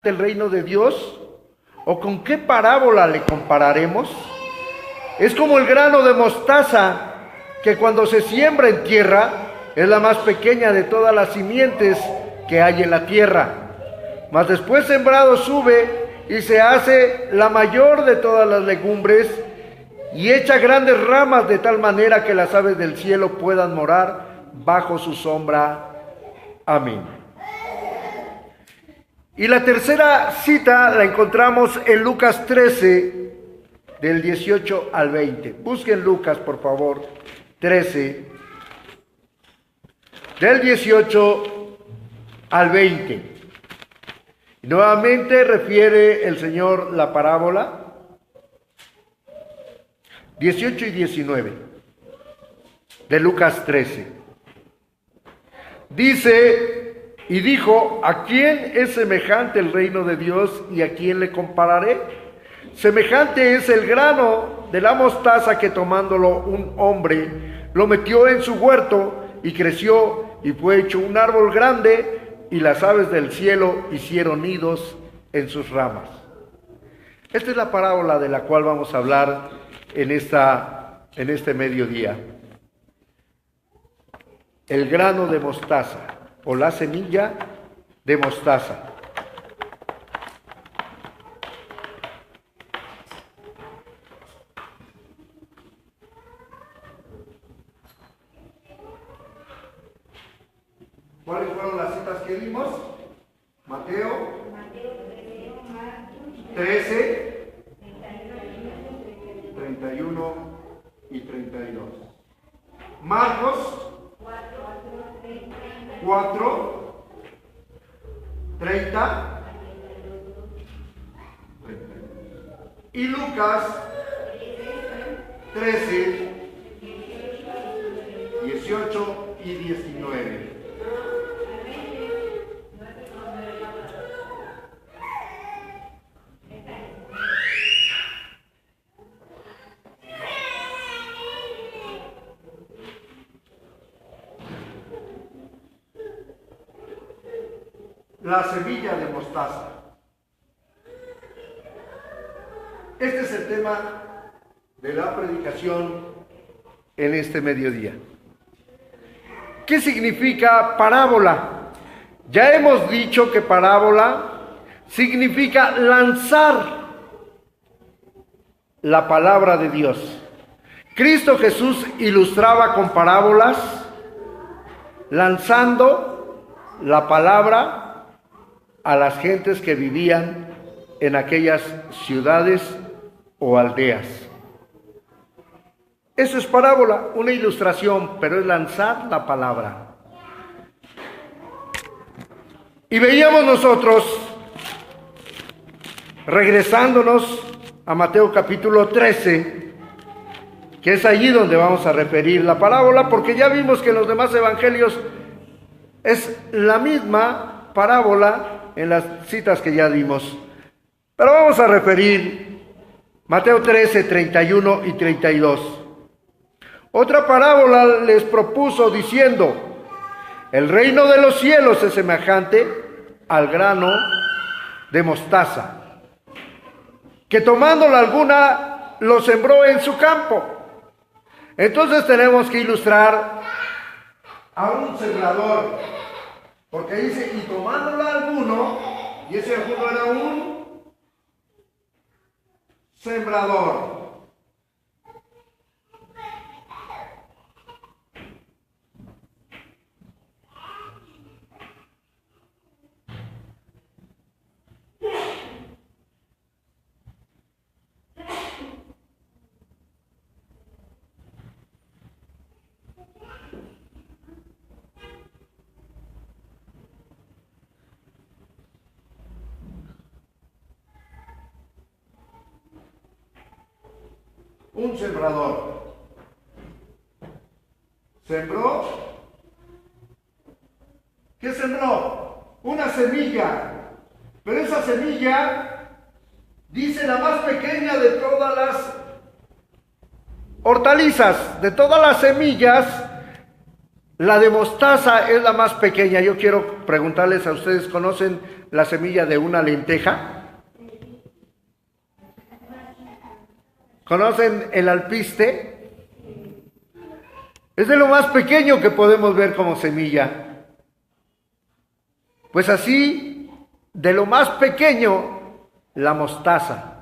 el reino de Dios? ¿O con qué parábola le compararemos? Es como el grano de mostaza, que cuando se siembra en tierra, es la más pequeña de todas las simientes que hay en la tierra. Mas después sembrado sube y se hace la mayor de todas las legumbres, y echa grandes ramas de tal manera que las aves del cielo puedan morar bajo su sombra. Amén. Y la tercera cita la encontramos en Lucas 13, del 18 al 20. Busquen Lucas, por favor, 13, del 18 al 20. Y nuevamente refiere el Señor la parábola 18 y 19 de Lucas 13. Dice, y dijo, ¿a quién es semejante el reino de Dios y a quién le compararé? Semejante es el grano de la mostaza que tomándolo un hombre, lo metió en su huerto y creció y fue hecho un árbol grande, y las aves del cielo hicieron nidos en sus ramas. Esta es la parábola de la cual vamos a hablar en este mediodía. El grano de mostaza o la semilla de mostaza. ¿Cuáles fueron las citas que dimos? Mateo 13, 31 y 32. Marcos 4, 30, y Lucas 13, 18 y 19. La semilla de mostaza. Este es el tema de la predicación en este mediodía. ¿Qué significa parábola? Ya hemos dicho que parábola significa lanzar la palabra de Dios. Cristo Jesús ilustraba con parábolas, lanzando la palabra a las gentes que vivían en aquellas ciudades o aldeas. Eso es parábola, una ilustración, pero es lanzar la palabra. Y veíamos nosotros, regresándonos a Mateo capítulo 13, que es allí donde vamos a referir la parábola, porque ya vimos que en los demás evangelios es la misma parábola en las citas que ya dimos. Pero vamos a referir Mateo 13, 31 y 32. Otra parábola les propuso diciendo, el reino de los cielos es semejante al grano de mostaza, que tomándola alguna lo sembró en su campo. Entonces tenemos que ilustrar a un sembrador, porque dice, y tomándola alguno, y ese alguno era un sembrador. Un sembrador sembró. ¿Qué sembró? Una semilla. Pero esa semilla, dice, la más pequeña de todas las hortalizas, de todas las semillas, la de mostaza es la más pequeña. Yo quiero preguntarles a ustedes, ¿conocen la semilla de una lenteja? ¿Conocen el alpiste? Es de lo más pequeño que podemos ver como semilla. Pues así, de lo más pequeño, la mostaza.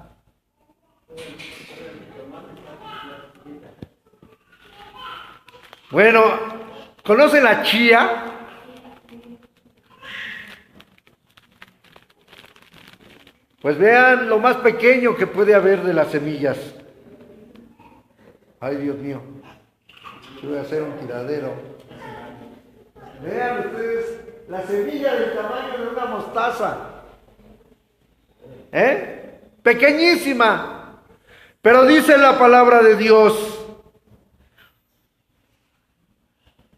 Bueno, ¿conocen la chía? Pues vean lo más pequeño que puede haber de las semillas. Ay, Dios mío, yo voy a hacer un tiradero. Vean ustedes la semilla del tamaño de una mostaza. Pequeñísima. Pero dice la palabra de Dios,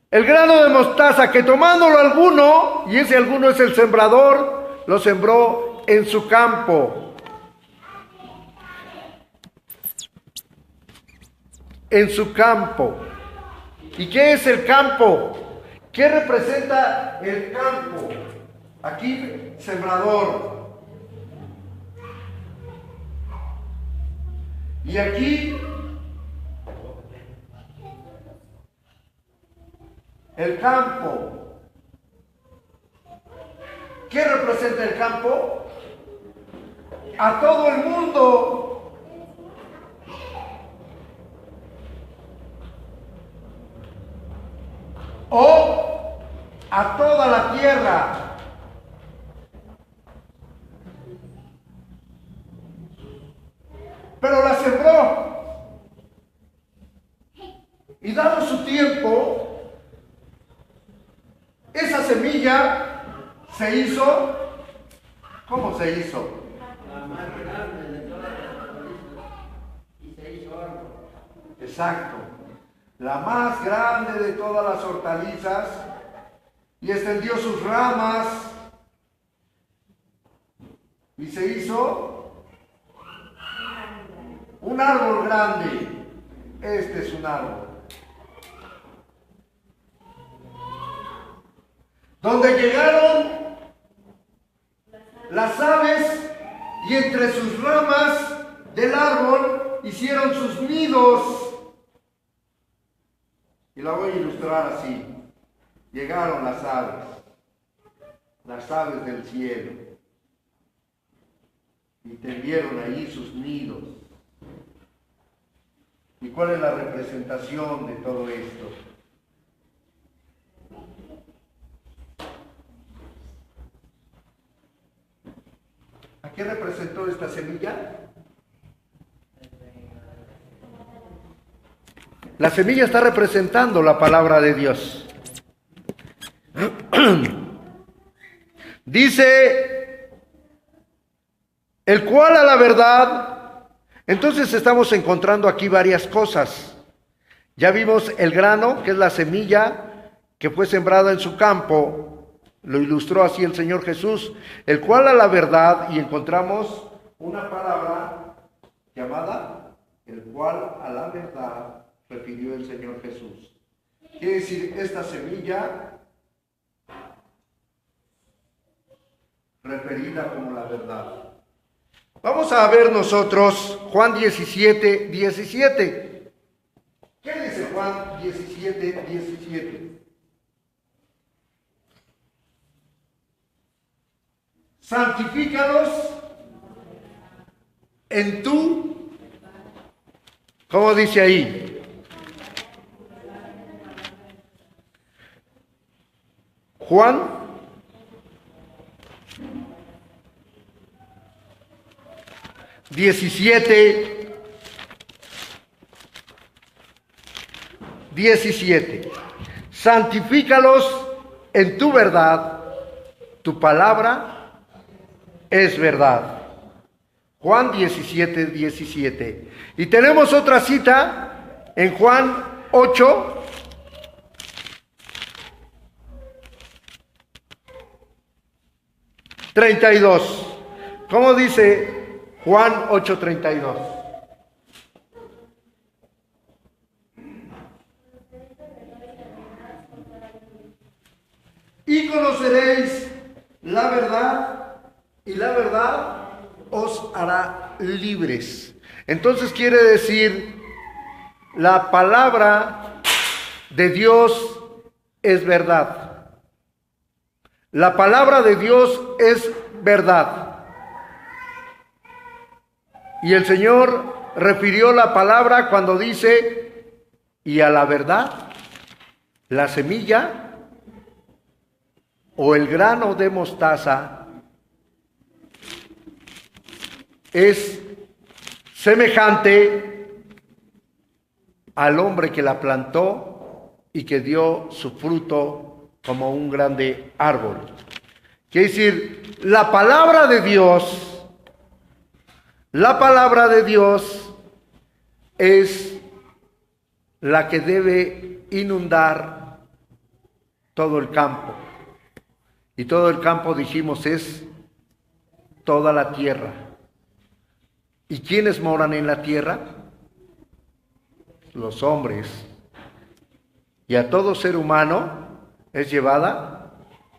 el grano de mostaza que tomándolo alguno, y ese alguno es el sembrador, lo sembró en su campo. En su campo. ¿Y qué es el campo? ¿Qué representa el campo? Aquí, sembrador. Y aquí, el campo. ¿Qué representa el campo? A todo el mundo. O a toda la tierra. Pero la sembró. Y dado su tiempo, esa semilla se hizo. ¿Cómo se hizo? La más grande de todas las hortalizas y se hizo árbol. Exacto. La más grande de todas las hortalizas y extendió sus ramas y se hizo un árbol grande. Este es un árbol. Donde llegaron las aves y entre sus ramas del árbol hicieron sus nidos. Y la voy a ilustrar así. Llegaron las aves del cielo, y tendieron allí sus nidos. ¿Y cuál es la representación de todo esto? ¿A qué representó esta semilla? La semilla está representando la palabra de Dios. Dice, el cual a la verdad. Entonces estamos encontrando aquí varias cosas. Ya vimos el grano, que es la semilla que fue sembrada en su campo. Lo ilustró así el Señor Jesús. El cual a la verdad, y encontramos una palabra llamada, el cual a la verdad refirió el Señor Jesús. Quiere decir, esta semilla referida como la verdad. Vamos a ver nosotros Juan 17, 17. ¿Qué dice Juan 17, 17? Santifícalos en tu, ¿cómo dice ahí? Juan 17, 17. Santifícalos en tu verdad, tu palabra es verdad. Juan 17, 17. Y tenemos otra cita en Juan 8, 32. ¿Cómo dice Juan 8:32? Y conoceréis la verdad, y la verdad os hará libres. Entonces quiere decir, la palabra de Dios es verdad. La palabra de Dios es verdad. Y el Señor refirió la palabra cuando dice, y a la verdad, la semilla o el grano de mostaza es semejante al hombre que la plantó y que dio su fruto como un grande árbol. Quiere decir, la palabra de Dios es la que debe inundar todo el campo. Y todo el campo, dijimos, es toda la tierra. ¿Y quiénes moran en la tierra? Los hombres. Y a todo ser humano es llevada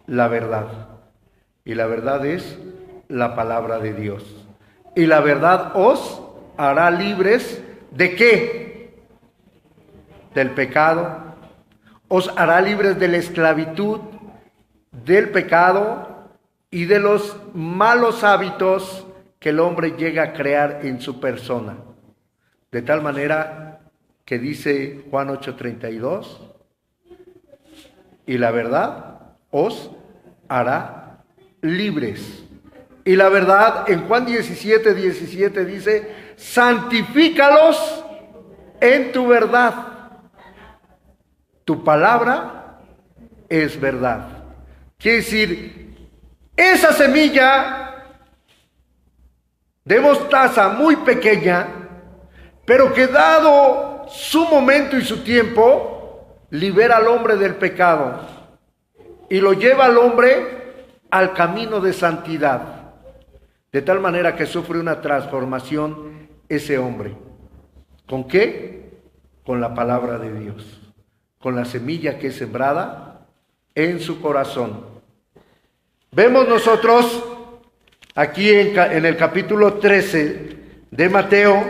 la verdad. Y la verdad es la palabra de Dios. Y la verdad os hará libres ¿de qué? Del pecado. Os hará libres de la esclavitud, del pecado y de los malos hábitos que el hombre llega a crear en su persona. De tal manera que dice Juan 8:32, y la verdad os hará libres. Y la verdad en Juan 17:17 dice, santifícalos en tu verdad. Tu palabra es verdad. Quiere decir, esa semilla de mostaza muy pequeña, pero que dado su momento y su tiempo, libera al hombre del pecado y lo lleva al hombre al camino de santidad. De tal manera que sufre una transformación ese hombre. ¿Con qué? Con la palabra de Dios. Con la semilla que es sembrada en su corazón. Vemos nosotros aquí en el capítulo 13 de Mateo,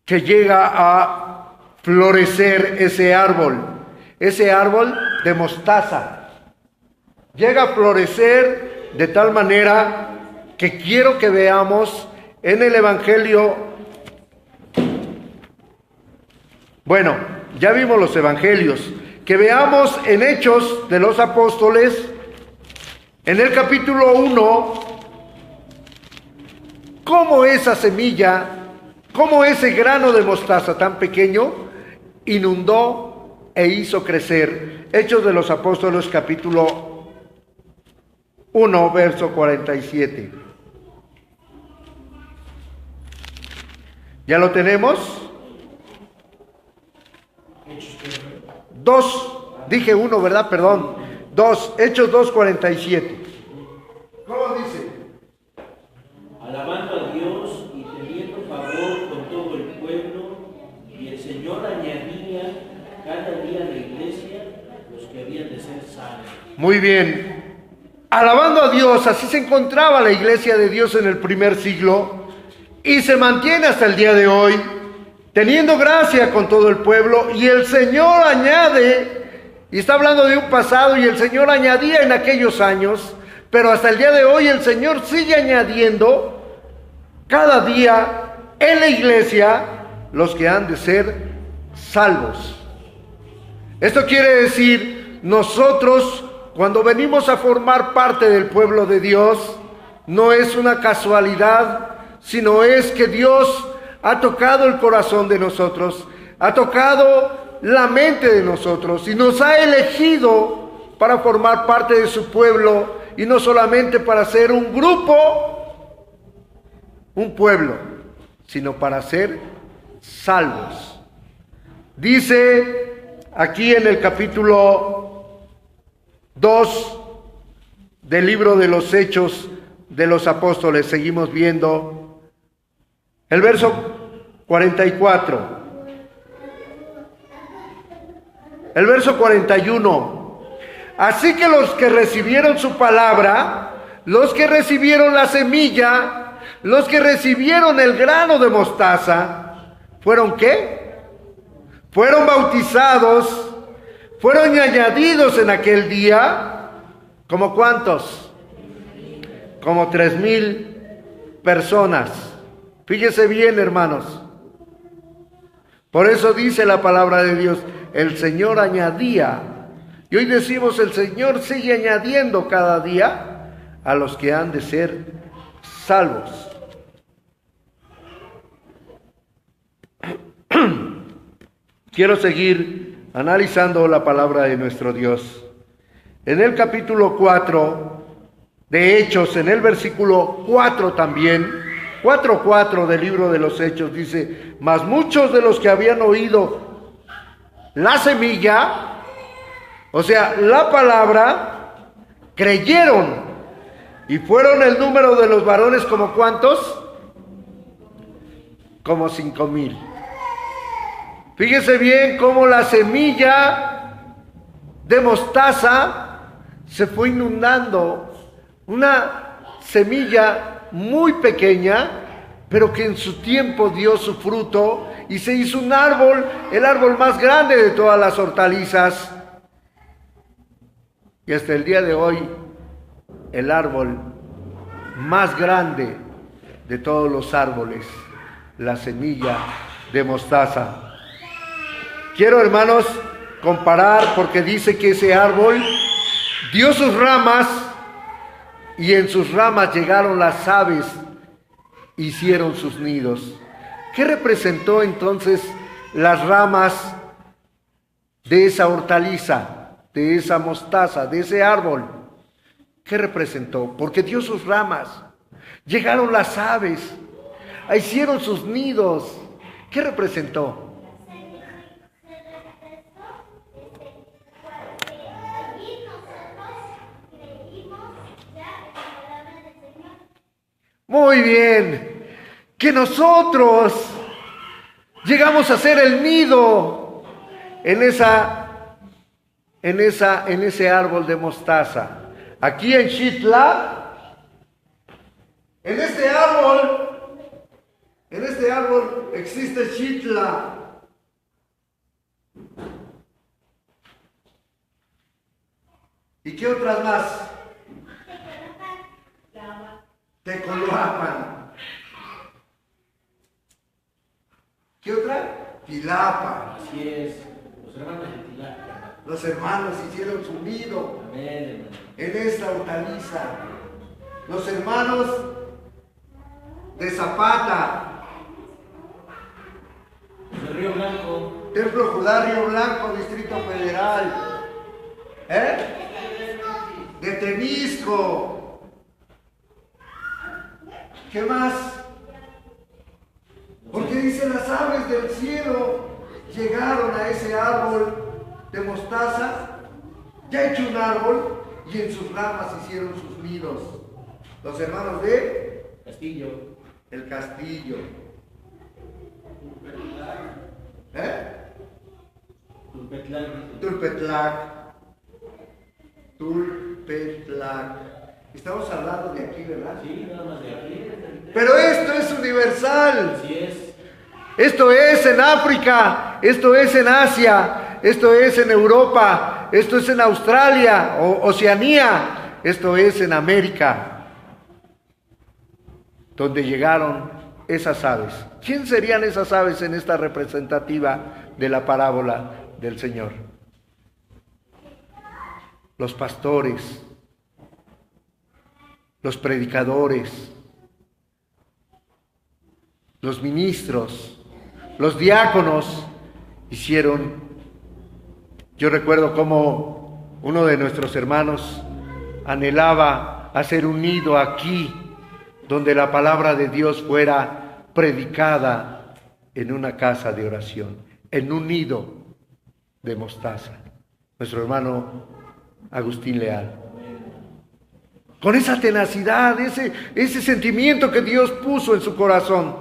que llega a florecer ese árbol de mostaza. Llega a florecer de tal manera que quiero que veamos en el Evangelio. Bueno, ya vimos los Evangelios, que veamos en Hechos de los Apóstoles, en el capítulo 1, cómo esa semilla, cómo ese grano de mostaza tan pequeño inundó e hizo crecer. Hechos de los Apóstoles, capítulo 1, verso 47. ¿Ya lo tenemos? 2, dije 1, ¿verdad? Perdón. 2, Hechos 2:47. ¿Cómo dice? Alabando a Dios y teniendo favor con todo el pueblo, y el Señor añadía cada día a la iglesia los que habían de ser salvos. Muy bien. Alabando a Dios, así se encontraba la iglesia de Dios en el primer siglo y se mantiene hasta el día de hoy, teniendo gracia con todo el pueblo, y el Señor añade, y está hablando de un pasado, y el Señor añadía en aquellos años, pero hasta el día de hoy el Señor sigue añadiendo cada día en la iglesia los que han de ser salvos. Esto quiere decir, nosotros cuando venimos a formar parte del pueblo de Dios, no es una casualidad, sino es que Dios ha tocado el corazón de nosotros, ha tocado la mente de nosotros y nos ha elegido para formar parte de su pueblo, y no solamente para ser un grupo, un pueblo, sino para ser salvos. Dice aquí en el capítulo 2 del libro de los Hechos de los Apóstoles, seguimos viendo el verso 44. El verso 41. Así que los que recibieron su palabra, los que recibieron la semilla, los que recibieron el grano de mostaza, ¿fueron qué? Fueron bautizados, fueron añadidos en aquel día, ¿como cuántos? Como 3,000 personas. Fíjese bien, hermanos. Por eso dice la palabra de Dios, el Señor añadía. Y hoy decimos, el Señor sigue añadiendo cada día a los que han de ser salvos. Quiero seguir analizando la palabra de nuestro Dios. En el capítulo 4 de Hechos, en el versículo 4 también, 4:4 del libro de los Hechos, dice: mas muchos de los que habían oído la semilla, o sea, la palabra, creyeron, y fueron el número de los varones como ¿cuántos? Como 5,000. Fíjese bien cómo la semilla de mostaza se fue inundando. Una semilla muy pequeña, pero que en su tiempo dio su fruto y se hizo un árbol, el árbol más grande de todas las hortalizas. Y hasta el día de hoy, el árbol más grande de todos los árboles, la semilla de mostaza. Quiero, hermanos, comparar, porque dice que ese árbol dio sus ramas y en sus ramas llegaron las aves, hicieron sus nidos. ¿Qué representó entonces las ramas de esa hortaliza, de esa mostaza, de ese árbol? ¿Qué representó? Porque dio sus ramas, llegaron las aves, hicieron sus nidos. ¿Qué representó? Muy bien, que nosotros llegamos a ser el nido en ese árbol de mostaza. Aquí en Xitla, en este árbol existe Xitla. ¿Y qué otras más? Tecoloapan. ¿Qué otra? Tilapa. Así es, los hermanos de Tilapa. Los hermanos hicieron su nido en esta hortaliza. Los hermanos de Zapata, De Río Blanco. Templo Judá, Río Blanco, Distrito Federal. De Temisco. ¿Qué más? Porque dice, las aves del cielo llegaron a ese árbol de mostaza, ya hecho un árbol, y en sus ramas hicieron sus nidos. Los hermanos de Castillo. el Castillo. Tulpetlac. Estamos hablando de aquí, ¿verdad? Sí, nada más de aquí. Pero esto es universal. Así es. Esto es en África, esto es en Asia, esto es en Europa, esto es en Australia, o Oceanía, esto es en América, donde llegaron esas aves. ¿Quién serían esas aves en esta representativa de la parábola del Señor? Los pastores, los predicadores, los ministros, los diáconos hicieron. Yo recuerdo cómo uno de nuestros hermanos anhelaba hacer un nido aquí, donde la palabra de Dios fuera predicada en una casa de oración, en un nido de mostaza. Nuestro hermano Agustín Leal. Con esa tenacidad, ese sentimiento que Dios puso en su corazón.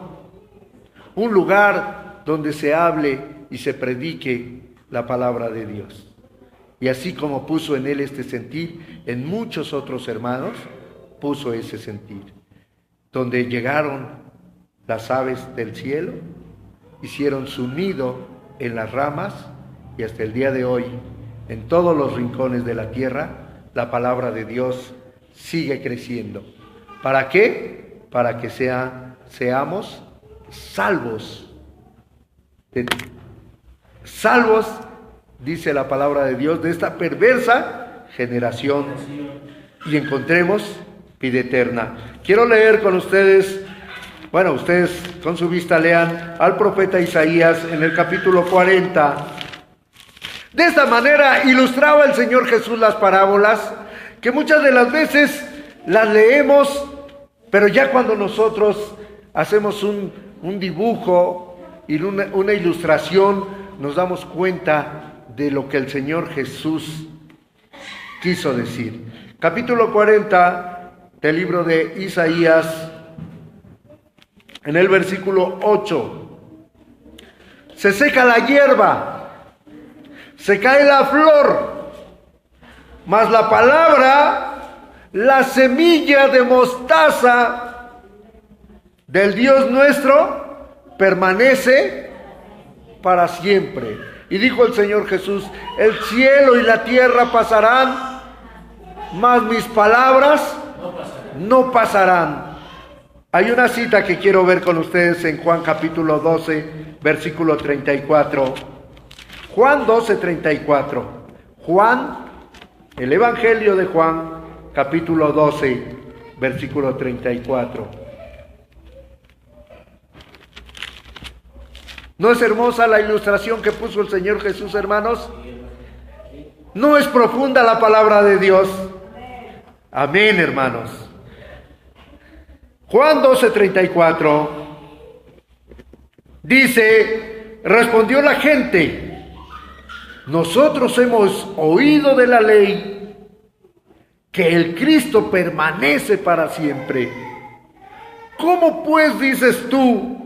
Un lugar donde se hable y se predique la palabra de Dios. Y así como puso en él este sentir, en muchos otros hermanos puso ese sentir. Donde llegaron las aves del cielo, hicieron su nido en las ramas, y hasta el día de hoy, en todos los rincones de la tierra, la palabra de Dios sigue creciendo. ¿Para qué? Para que seamos salvos. Salvos, dice la palabra de Dios, de esta perversa generación, y encontremos vida eterna. Quiero leer con ustedes, bueno, ustedes con su vista lean al profeta Isaías en el capítulo 40. De esta manera ilustraba el Señor Jesús las parábolas, que muchas de las veces las leemos, pero ya cuando nosotros hacemos un dibujo y una ilustración, nos damos cuenta de lo que el Señor Jesús quiso decir. Capítulo 40 del libro de Isaías, en el versículo 8. Se seca la hierba, se cae la flor, mas la palabra, la semilla de mostaza del Dios nuestro, permanece para siempre. Y dijo el Señor Jesús: el cielo y la tierra pasarán, mas mis palabras no pasarán. Hay una cita que quiero ver con ustedes en Juan capítulo 12, versículo 34. Juan 12, 34. Juan, el Evangelio de Juan, capítulo 12, versículo 34. ¿No es hermosa la ilustración que puso el Señor Jesús, hermanos? ¿No es profunda la palabra de Dios? Amén, hermanos. Juan 12, 34 dice: respondió la gente: nosotros hemos oído de la ley que el Cristo permanece para siempre. ¿Cómo pues dices tú,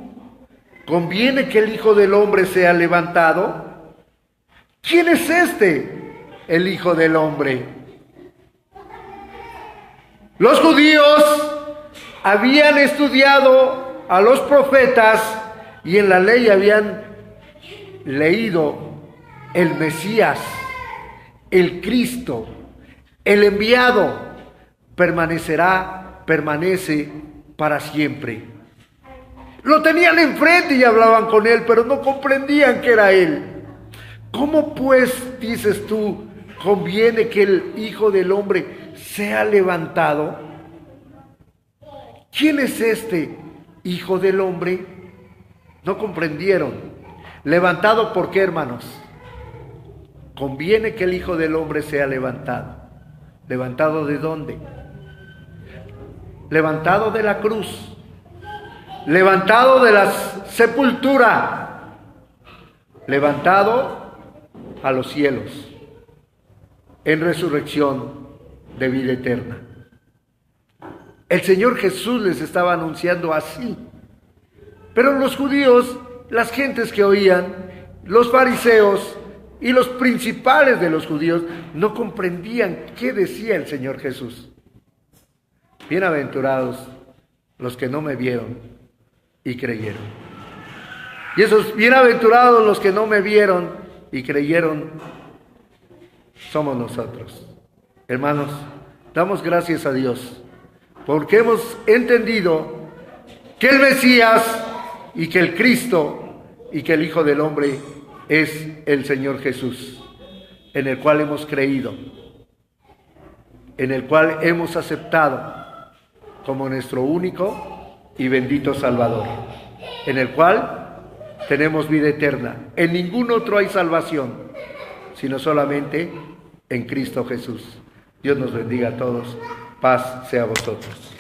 conviene que el Hijo del Hombre sea levantado? ¿Quién es este, el Hijo del Hombre? Los judíos habían estudiado a los profetas y en la ley habían leído el Mesías, el Cristo, el enviado, permanece para siempre. Lo tenían enfrente y hablaban con él, pero no comprendían que era él. ¿Cómo pues, dices tú, conviene que el Hijo del Hombre sea levantado? ¿Quién es este Hijo del Hombre? No comprendieron. ¿Levantado por qué, hermanos? Conviene que el Hijo del Hombre sea levantado. ¿Levantado de dónde? Levantado de la cruz. Levantado de la sepultura. Levantado a los cielos. En resurrección de vida eterna. El Señor Jesús les estaba anunciando así. Pero los judíos, las gentes que oían, los fariseos y los principales de los judíos, no comprendían qué decía el Señor Jesús. Bienaventurados los que no me vieron y creyeron. Y esos bienaventurados los que no me vieron y creyeron, somos nosotros. Hermanos, damos gracias a Dios porque hemos entendido que el Mesías y que el Cristo y que el Hijo del Hombre es el Señor Jesús, en el cual hemos creído, en el cual hemos aceptado como nuestro único y bendito Salvador, en el cual tenemos vida eterna. En ningún otro hay salvación, sino solamente en Cristo Jesús. Dios nos bendiga a todos. Paz sea a vosotros.